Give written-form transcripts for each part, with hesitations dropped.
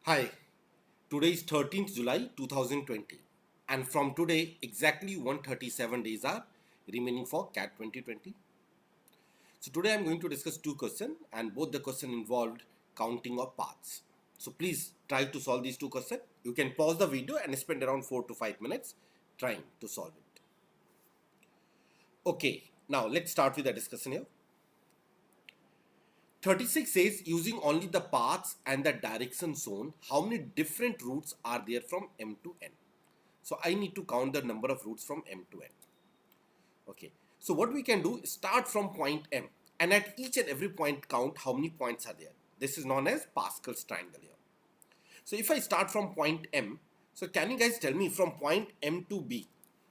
Hi, today is 13th July 2020 and from today exactly 137 days are remaining for CAT 2020. So today I am going to discuss two questions and both the question involved counting of paths. So please try to solve these two questions. You can pause the video and spend around 4 to 5 minutes trying to solve it. Okay, now let's start with the discussion here. 36 says using only the paths and the direction shown, how many different routes are there from M to N? So I need to count the number of routes from M to N. Okay. So what we can do is start from point M and at each and every point count how many points are there. This is known as Pascal's triangle here. So if I start from point M, so can you guys tell me from point M to B?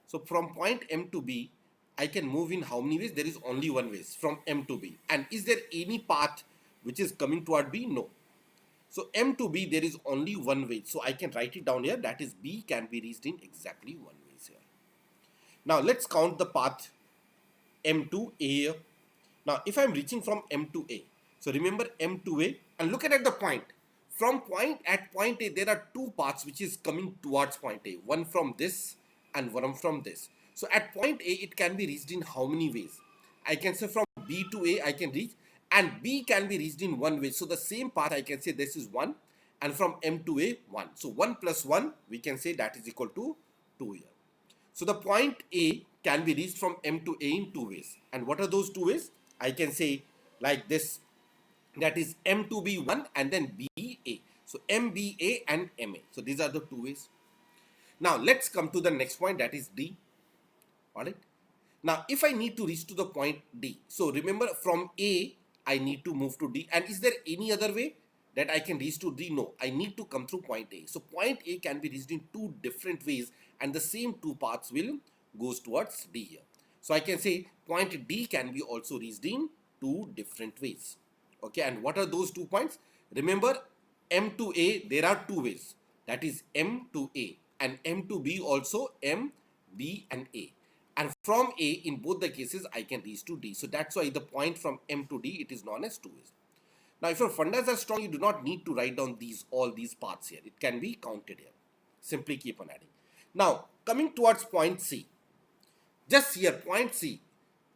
So from point M to B, I can move in how many ways? There is only one way from M to B. And is there any path which is coming toward B? No. So M to B, there is only one way. So I can write it down here. That is B can be reached in exactly one way here. Now let's count the path M to A here. Now if I'm reaching from M to A, so remember M to A and look at the point. From point A, there are two paths which is coming towards point A. One from this and one from this. So at point A, it can be reached in how many ways? I can say from B to A, I can reach and B can be reached in one way. So the same path I can say this is 1 and from M to A 1. So 1 plus 1 we can say that is equal to 2 here. So the point A can be reached from M to A in two ways. And what are those two ways? I can say like this, that is M to B 1 and then B A. So MBA and MA. So these are the two ways. Now let's come to the next point, that is D. Alright. Now if I need to reach to the point D, so remember from A I need to move to D, and is there any other way that I can reach to D? No, I need to come through point A. So point A can be reached in two different ways and the same two paths will goes towards D here. So I can say point D can be also reached in two different ways. Okay, and what are those 2 points? Remember M to A, there are two ways, that is M to A, and M to B also M, B and A. And from A, in both the cases, I can reach to D. So that's why the point from M to D, it is known as two ways. Now, if your fundas are strong, you do not need to write down all these parts here. It can be counted here. Simply keep on adding. Now, coming towards point C. Just here, point C.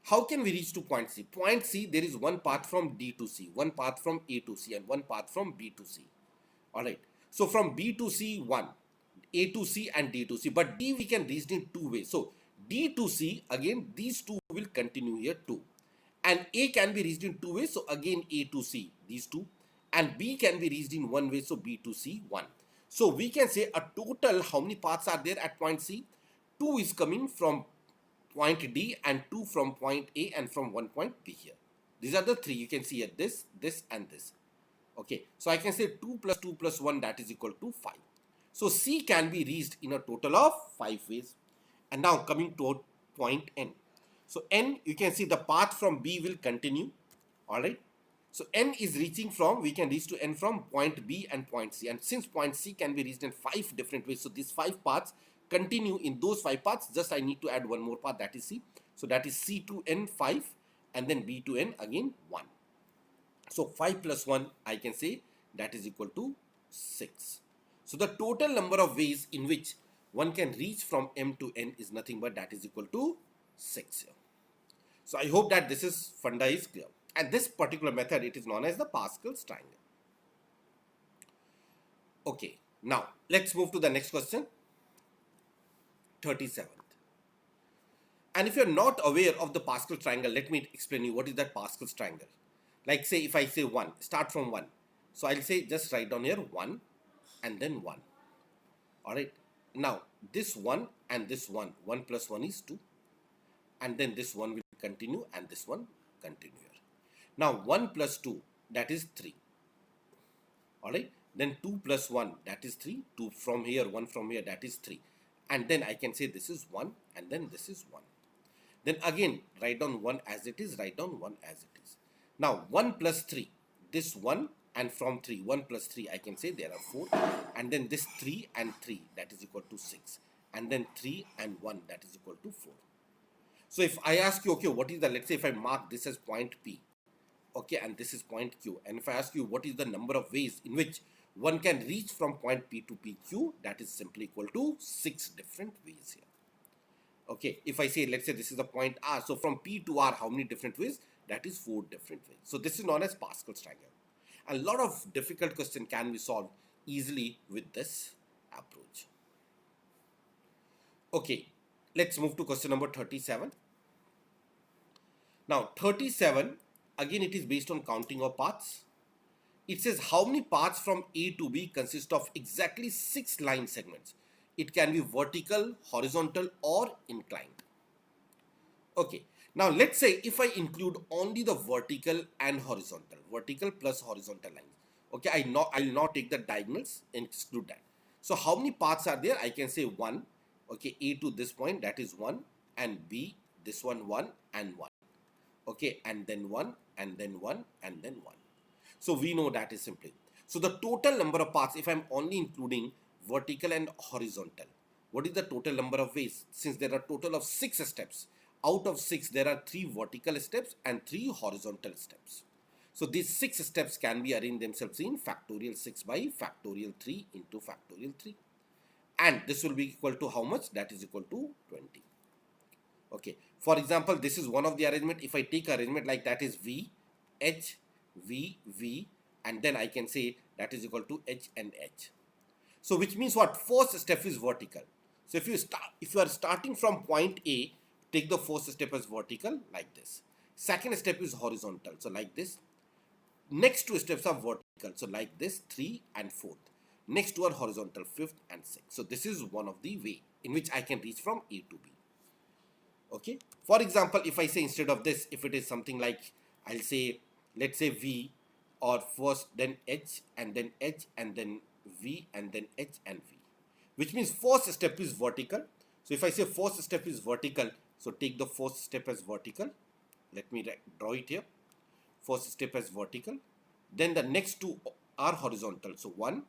How can we reach to point C? Point C, there is one path from D to C, one path from A to C, and one path from B to C. Alright. So from B to C, one, A to C and D to C. But D we can reach in two ways. So D to C, again these two will continue here too. And A can be reached in two ways. So again A to C, these two. And B can be reached in one way. So B to C, one. So we can say a total, how many paths are there at point C? 2 is coming from point D and 2 from point A and from one point B here. These are the three you can see here, this, this and this. Okay, so I can say 2 plus 2 plus 1, that is equal to 5. So C can be reached in a total of 5 ways. And now coming to point N. So N, you can see the path from B will continue. Alright. So N is reaching from, we can reach to N from point B and point C. And since point C can be reached in 5 different ways, so these 5 paths continue in those 5 paths. Just I need to add one more path, that is C. So that is C to N 5 and then B to N again 1. So 5 plus 1, I can say that is equal to 6. So the total number of ways in which one can reach from M to N is nothing but that is equal to 6 here. So I hope that this is funda is clear. And this particular method, it is known as the Pascal's triangle. Okay, now let's move to the next question, 37th. And if you're not aware of the Pascal's triangle, let me explain you what is that Pascal's triangle. Like say if I say 1, start from 1. So I'll say just write down here 1 and then 1. Alright. Now this 1 and this 1, 1 plus 1 is 2. And then this 1 will continue and this one continue here. Now 1 plus 2, that is 3. Alright. Then 2 plus 1, that is 3. 2 from here, 1 from here, that is 3. And then I can say this is 1 and then this is 1. Then again write down 1 as it is, write down 1 as it is. Now 1 plus 3, this 1 and from 3, 1 plus 3 I can say there are 4, and then this 3 and 3, that is equal to 6, and then 3 and 1, that is equal to 4. So if I ask you, okay, what is the, let's say if I mark this as point P, okay, and this is point Q, and if I ask you what is the number of ways in which one can reach from point P to PQ, that is simply equal to 6 different ways here. Okay, if I say, let's say this is the point R, so from P to R, how many different ways? That is 4 different ways. So this is known as Pascal's triangle. A lot of difficult question can be solved easily with this approach. Okay, let's move to question number 37. Now 37, again it is based on counting of paths. It says how many paths from A to B consist of exactly 6 line segments. It can be vertical, horizontal or inclined. Okay, now let's say if I include only the vertical and horizontal, vertical plus horizontal lines. Okay, I'll not take the diagonals and exclude that. So how many paths are there? I can say 1. Okay, A to this point, that is 1, and B, this one 1 and 1. Okay, and then 1 and then 1 and then 1. So we know that is simply. So the total number of paths, if I'm only including vertical and horizontal, what is the total number of ways? Since there are total of 6 steps, out of 6 there are 3 vertical steps and 3 horizontal steps. So these 6 steps can be arranged themselves in factorial 6 by factorial 3 into factorial 3. And this will be equal to how much? That is equal to 20. Okay, for example, this is one of the arrangement. If I take arrangement like that is V, H, V, V, and then I can say that is equal to H and H. So which means what? First step is vertical. So if you are starting from point A, take the first step as vertical like this. Second step is horizontal, so like this. Next 2 steps are vertical, so like this, 3 and 4th. Next 2 are horizontal, 5th and 6th. So this is one of the way in which I can reach from A to B. Okay, for example, if I say instead of this, if it is something like, I'll say, let's say V, or first then H and then H and then V and then H and V, which means first step is vertical. So if I say first step is vertical, so take the first step as vertical. Let me draw it here. First step as vertical, then the next 2 are horizontal, so 1,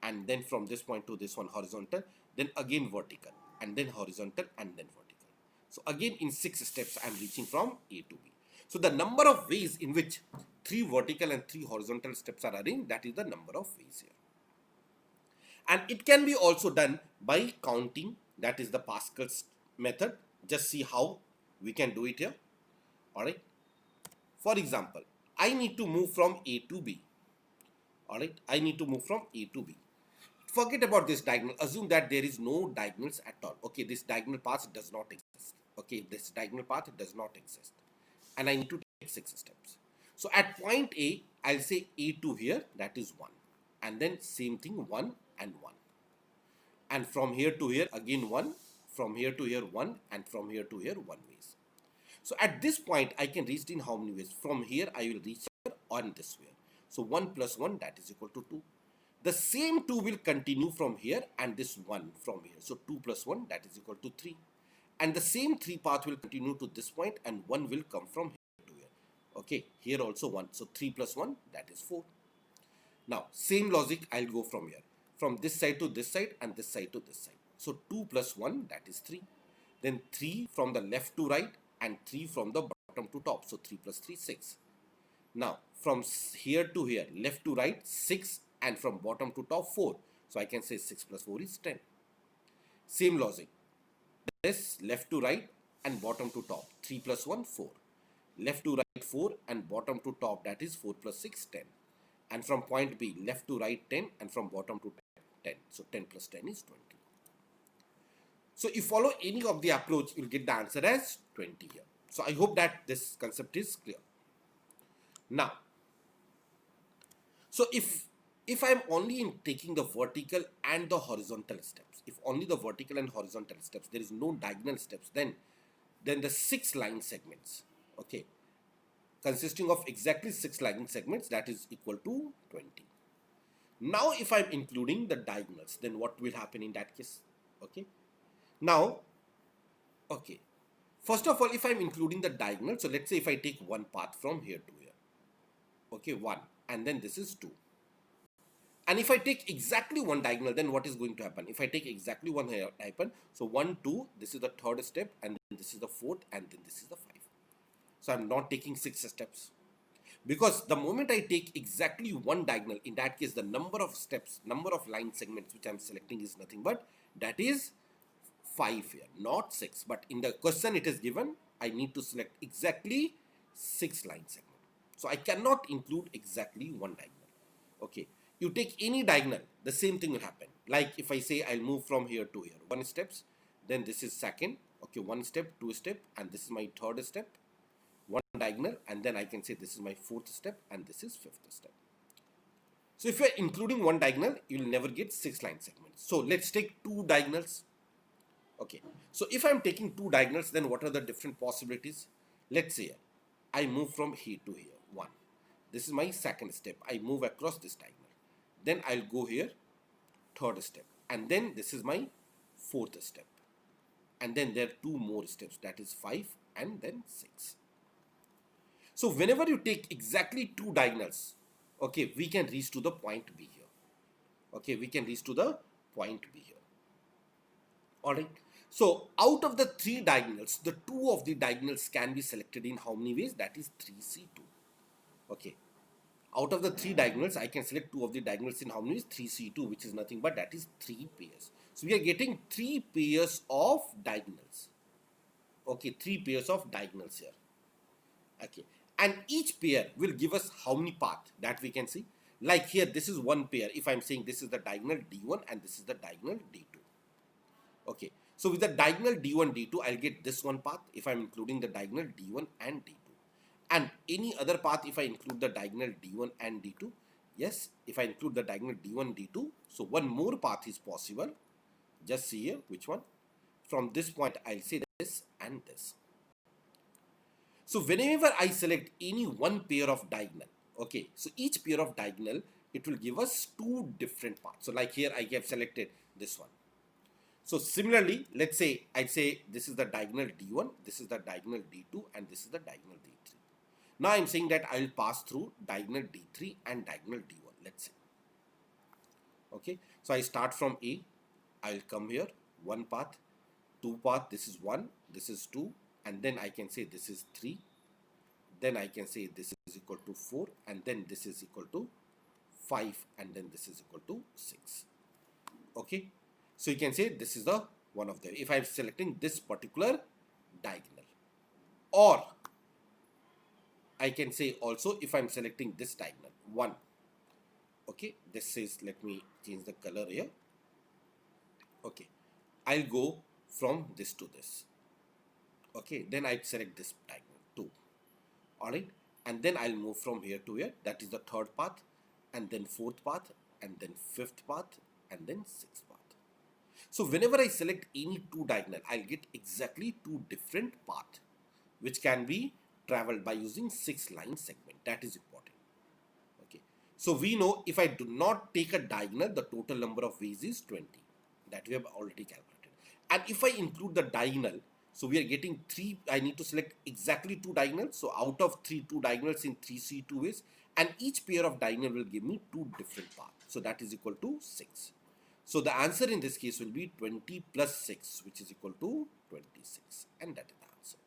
and then from this point to this one horizontal, then again vertical, and then horizontal, and then vertical. So again in 6 steps I am reaching from A to B. So the number of ways in which 3 vertical and 3 horizontal steps are arranged, that is the number of ways here. And it can be also done by counting, that is the Pascal's method. Just see how we can do it here. Alright. For example, I need to move from A to B. Alright, I need to move from A to B. Forget about this diagonal. Assume that there is no diagonals at all. Okay, this diagonal path does not exist. Okay, this diagonal path does not exist. And I need to take 6 steps. So at point A, I'll say A to here, that is 1. And then same thing, 1 and 1. And from here to here, again 1. From here to here, 1. And from here to here, 1 ways. So at this point, I can reach in how many ways? From here, I will reach here on this way. So 1 plus 1, that is equal to 2. The same 2 will continue from here and this 1 from here. So 2 plus 1, that is equal to 3. And the same 3 path will continue to this point and 1 will come from here to here. Okay, here also 1. So 3 plus 1, that is 4. Now, same logic, I'll go from here. From this side to this side and this side to this side. So 2 plus 1, that is 3. Then 3 from the left to right and 3 from the bottom to top. So 3 plus 3, 6. Now, from here to here, left to right, 6, and from bottom to top, 4. So I can say 6 plus 4 is 10. Same logic. This left to right and bottom to top, 3 plus 1, 4. Left to right, 4, and bottom to top, that is 4 plus 6, 10. And from point B, left to right, 10, and from bottom to 10. So 10 plus 10 is 20. So if you follow any of the approach, you'll get the answer as 20 here. So I hope that this concept is clear. Now, so if I'm only in taking the vertical and the horizontal steps, if only the vertical and horizontal steps, there is no diagonal steps, then the 6 line segments, okay, consisting of exactly 6 line segments, that is equal to 20. Now, if I'm including the diagonals, then what will happen in that case? Okay. Now, okay. First of all, if I'm including the diagonal, so let's say if I take one path from here to here, okay, 1, and then this is 2. And if I take exactly one diagonal, then what is going to happen? If I take exactly one diagonal, so 1, 2, this is the third step, and then this is the fourth, and then this is the 5. So I'm not taking 6 steps. Because the moment I take exactly one diagonal, in that case the number of steps, number of line segments which I'm selecting is nothing but that is 5 here, not 6. But in the question it is given, I need to select exactly 6 line segments. So I cannot include exactly one diagonal. Okay, you take any diagonal, the same thing will happen. Like if I say I'll move from here to here, 1 steps, then this is second, okay, 1 step, 2 step, and this is my third step, one diagonal, and then I can say this is my fourth step and this is fifth step. So if you're including one diagonal, you'll never get 6 line segments. So let's take 2 diagonals. Okay, so if I'm taking 2 diagonals, then what are the different possibilities? Let's say I move from here to here, 1. This is my second step. I move across this diagonal. Then I'll go here, third step. And then this is my fourth step. And then there are 2 more steps, that is 5 and then 6. So whenever you take exactly 2 diagonals, okay, we can reach to the point B here. Okay, we can reach to the point B here. Alright. So out of the 3 diagonals, the 2 of the diagonals can be selected in how many ways? That is 3C2. Okay. Out of the 3 diagonals, I can select 2 of the diagonals in how many ways? 3C2, which is nothing but that is 3 pairs. So we are getting 3 pairs of diagonals. Okay, 3 pairs of diagonals here. Okay, and each pair will give us how many paths that we can see. Like here, this is one pair. If I'm saying this is the diagonal D1 and this is the diagonal D2. Okay, so with the diagonal D1, D2, I'll get this one path if I'm including the diagonal D1 and D2. And any other path if I include the diagonal D1 and D2. Yes, if I include the diagonal D1, D2, so one more path is possible. Just see here which one. From this point, I'll say this and this. So whenever I select any one pair of diagonal, okay, so each pair of diagonal, it will give us 2 different paths. So like here, I have selected this one. So similarly, let's say I say this is the diagonal D1, this is the diagonal D2, and this is the diagonal D3. Now I'm saying that I will pass through diagonal D3 and diagonal D1. Let's say. Okay, so I start from A, I will come here, one path, 2 path, this is 1, this is 2, and then I can say this is 3, then I can say this is equal to 4, and then this is equal to 5, and then this is equal to 6. Okay, so you can say this is the one of them if I'm selecting this particular diagonal. Or I can say also if I'm selecting this diagonal 1. Okay, this says, let me change the color here. Okay, I'll go from this to this. Okay, then I select this diagonal 2. Alright, and then I'll move from here to here. That is the third path, and then fourth path, and then fifth path, and then sixth path. So whenever I select any 2 diagonal, I'll get exactly 2 different paths, which can be traveled by using 6 line segment. That is important. Okay, so we know if I do not take a diagonal, the total number of ways is 20. That we have already calculated. And if I include the diagonal, so we are getting 3, I need to select exactly 2 diagonals. So out of 2 diagonals in 3C2 ways, and each pair of diagonal will give me 2 different paths. So that is equal to 6. So the answer in this case will be 20 plus 6, which is equal to 26. And that is the answer.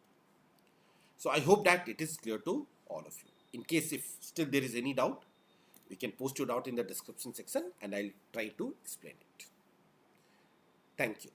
So I hope that it is clear to all of you. In case if still there is any doubt, you can post your doubt in the description section and I'll try to explain it. Thank you.